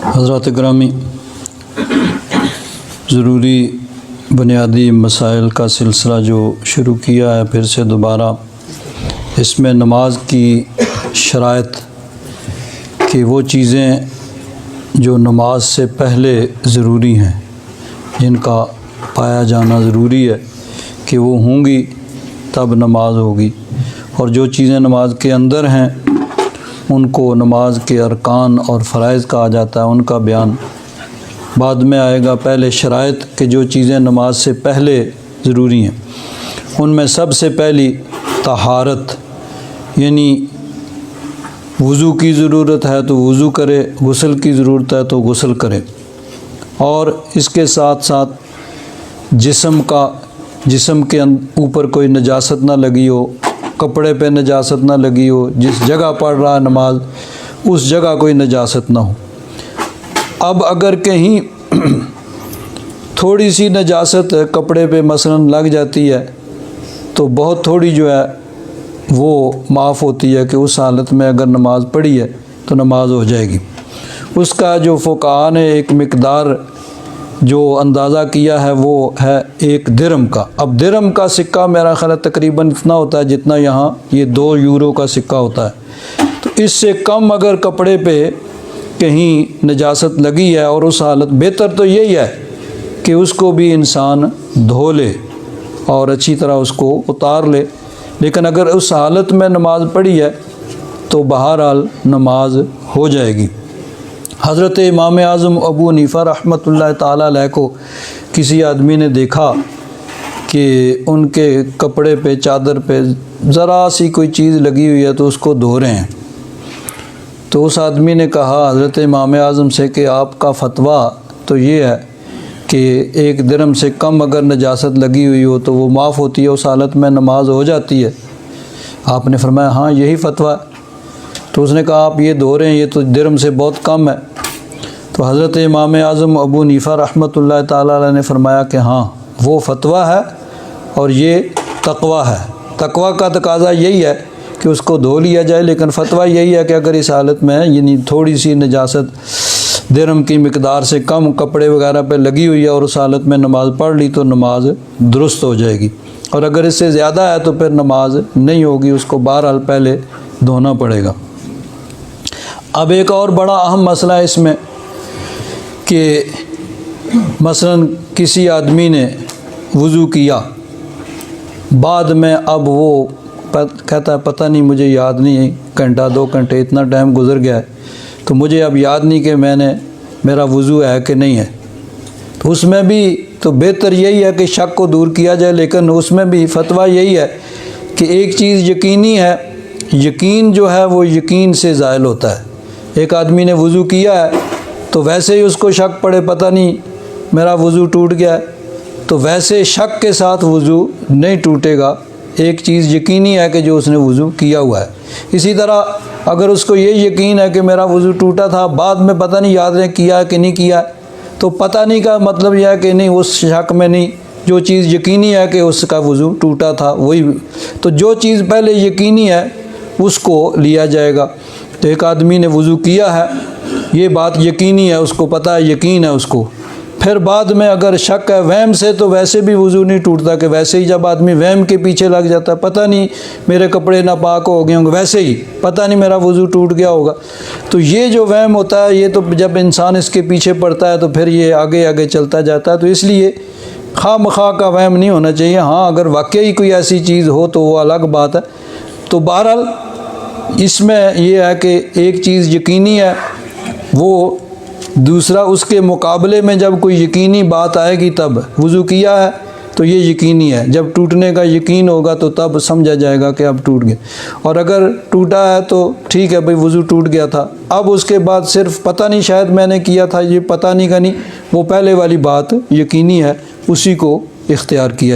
حضرات گرامی، ضروری بنیادی مسائل کا سلسلہ جو شروع کیا ہے پھر سے دوبارہ، اس میں نماز کی شرائط کہ وہ چیزیں جو نماز سے پہلے ضروری ہیں، جن کا پایا جانا ضروری ہے کہ وہ ہوں گی تب نماز ہوگی، اور جو چیزیں نماز کے اندر ہیں ان کو نماز کے ارکان اور فرائض کہا جاتا ہے، ان کا بیان بعد میں آئے گا۔ پہلے شرائط کہ جو چیزیں نماز سے پہلے ضروری ہیں، ان میں سب سے پہلی طہارت، یعنی وضو کی ضرورت ہے تو وضو کرے، غسل کی ضرورت ہے تو غسل کرے، اور اس کے ساتھ ساتھ جسم کے اوپر کوئی نجاست نہ لگی ہو، کپڑے پہ نجاست نہ لگی ہو، جس جگہ پڑھ رہا ہے نماز اس جگہ کوئی نجاست نہ ہو۔ اب اگر کہیں تھوڑی سی نجاست کپڑے پہ مثلاً لگ جاتی ہے تو بہت تھوڑی جو ہے وہ معاف ہوتی ہے کہ اس حالت میں اگر نماز پڑھی ہے تو نماز ہو جائے گی۔ اس کا جو فقہاء نے ایک مقدار جو اندازہ کیا ہے وہ ہے 1 درہم کا۔ اب درہم کا سکہ میرا خیال ہے تقریباً اتنا ہوتا ہے جتنا یہاں یہ 2 یورو کا سکہ ہوتا ہے، تو اس سے کم اگر کپڑے پہ کہیں نجاست لگی ہے، اور اس حالت بہتر تو یہی ہے کہ اس کو بھی انسان دھو لے اور اچھی طرح اس کو اتار لے، لیکن اگر اس حالت میں نماز پڑھی ہے تو بہرحال نماز ہو جائے گی۔ حضرت امام اعظم ابو حنیفہ رحمۃ اللہ تعالیٰ علیہ کو کسی آدمی نے دیکھا کہ ان کے کپڑے پہ، چادر پہ ذرا سی کوئی چیز لگی ہوئی ہے تو اس کو دھو رہے ہیں، تو اس آدمی نے کہا حضرت امام اعظم سے کہ آپ کا فتویٰ تو یہ ہے کہ 1 درہم سے کم اگر نجاست لگی ہوئی ہو تو وہ معاف ہوتی ہے، اس حالت میں نماز ہو جاتی ہے۔ آپ نے فرمایا ہاں یہی فتویٰ ہے۔ تو اس نے کہا آپ یہ دھو رہے ہیں، یہ تو درہم سے بہت کم ہے۔ تو حضرت امام اعظم ابو حنیفہ رحمۃ اللہ تعالیٰ علیہ نے فرمایا کہ ہاں وہ فتویٰ ہے اور یہ تقویٰ ہے۔ تقویٰ کا تقاضا یہی ہے کہ اس کو دھو لیا جائے، لیکن فتویٰ یہی ہے کہ اگر اس حالت میں یعنی تھوڑی سی نجاست درہم کی مقدار سے کم کپڑے وغیرہ پہ لگی ہوئی ہے اور اس حالت میں نماز پڑھ لی تو نماز درست ہو جائے گی، اور اگر اس سے زیادہ ہے تو پھر نماز نہیں ہوگی، اس کو بہرحال پہلے دھونا پڑے گا۔ اب ایک اور بڑا اہم مسئلہ ہے اس میں کہ مثلاً کسی آدمی نے وضو کیا، بعد میں اب وہ کہتا ہے پتہ نہیں مجھے یاد نہیں ہے، گھنٹہ 2 گھنٹے اتنا ٹائم گزر گیا ہے تو مجھے اب یاد نہیں کہ میرا وضو ہے کہ نہیں ہے، تو اس میں بھی تو بہتر یہی ہے کہ شک کو دور کیا جائے، لیکن اس میں بھی فتویٰ یہی ہے کہ ایک چیز یقینی ہے، یقین جو ہے وہ یقین سے زائل ہوتا ہے۔ ایک آدمی نے وضو کیا ہے تو ویسے ہی اس کو شک پڑے پتہ نہیں میرا وضو ٹوٹ گیا ہے، تو ویسے شک کے ساتھ وضو نہیں ٹوٹے گا، ایک چیز یقینی ہے کہ جو اس نے وضو کیا ہوا ہے۔ اسی طرح اگر اس کو یہ یقین ہے کہ میرا وضو ٹوٹا تھا، بعد میں پتہ نہیں یاد نے کیا ہے کہ نہیں کیا ہے، تو پتہ نہیں کا مطلب یہ ہے کہ نہیں، اس شک میں نہیں، جو چیز یقینی ہے کہ اس کا وضو ٹوٹا تھا وہی، تو جو چیز پہلے یقینی ہے اس کو لیا جائے گا۔ تو ایک آدمی نے وضو کیا ہے، یہ بات یقینی ہے، اس کو پتہ ہے، یقین ہے اس کو، پھر بعد میں اگر شک ہے وہم سے تو ویسے بھی وضو نہیں ٹوٹتا، کہ ویسے ہی جب آدمی وہم کے پیچھے لگ جاتا ہے پتہ نہیں میرے کپڑے ناپاک ہو گئے ہوں گے، ویسے ہی پتہ نہیں میرا وضو ٹوٹ گیا ہوگا، تو یہ جو وہم ہوتا ہے یہ تو جب انسان اس کے پیچھے پڑتا ہے تو پھر یہ آگے آگے چلتا جاتا ہے، تو اس لیے خواہ مخواہ کا وہم نہیں ہونا چاہیے۔ ہاں اگر واقعی کوئی ایسی چیز ہو تو وہ الگ بات ہے۔ تو بہرحال اس میں یہ ہے کہ ایک چیز یقینی ہے، وہ دوسرا اس کے مقابلے میں جب کوئی یقینی بات آئے گی تب وضو کیا ہے تو یہ یقینی ہے، جب ٹوٹنے کا یقین ہوگا تو تب سمجھا جائے گا کہ اب ٹوٹ گیا، اور اگر ٹوٹا ہے تو ٹھیک ہے بھئی وضو ٹوٹ گیا تھا، اب اس کے بعد صرف پتہ نہیں شاید میں نے کیا تھا، یہ پتہ نہیں کا نہیں، وہ پہلے والی بات یقینی ہے، اسی کو اختیار کیا۔